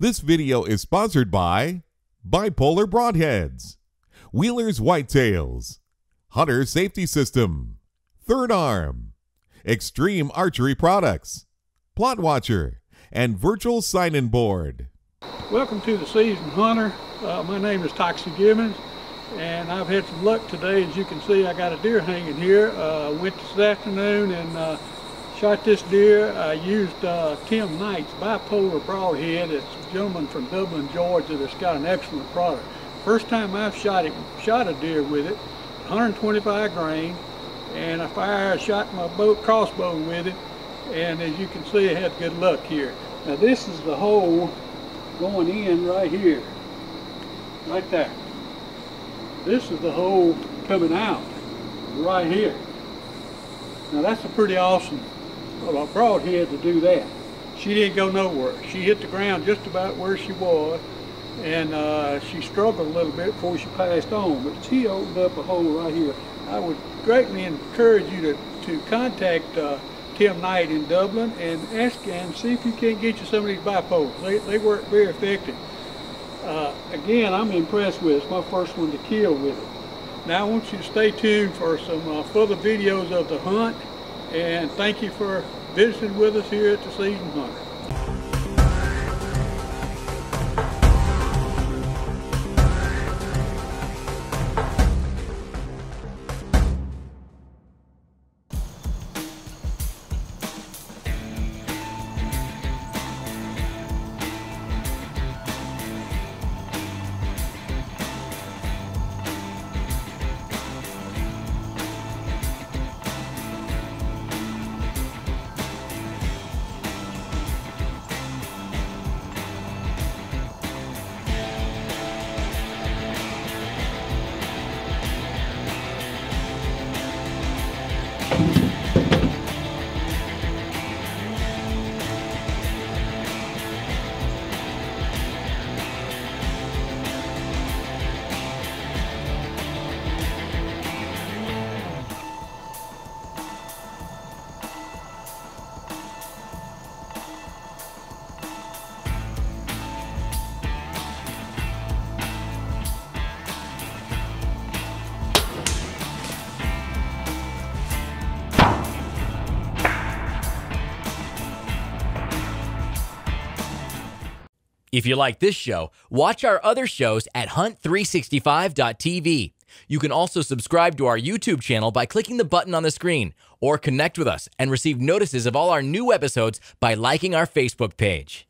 This video is sponsored by Bipolar Broadheads, Wheeler's Whitetails, Hunter Safety System, Third Arm, Extreme Archery Products, Plot Watcher, and Virtual Sign-In Board. Welcome to the Seasoned Hunter. My name is Toxie Gibbons, and I've had some luck today. As you can see, I got a deer hanging here. Went this afternoon and shot this deer. I used Tim Knight's Bipolar Broadhead. It's a gentleman from Dublin, Georgia that's got an excellent product. First time I've shot a deer with it, 125 grain, and I shot my crossbow with it, and as you can see, I had good luck here. Now this is the hole going in right here, right there. This is the hole coming out right here. Now that's a pretty awesome broadhead to do that. She didn't go nowhere. She hit the ground just about where she was, and she struggled a little bit before she passed on, but she opened up a hole right here. I would greatly encourage you to contact Tim Knight in Dublin and ask him, see if you can't get you some of these bipolars. They work very effective. Again, I'm impressed with it. It's my first one to kill with it. Now I want you to stay tuned for some further videos of the hunt, and thank you for visiting with us here at the Seasoned Hunter. If you like this show, watch our other shows at hunt365.tv. You can also subscribe to our YouTube channel by clicking the button on the screen, or connect with us and receive notices of all our new episodes by liking our Facebook page.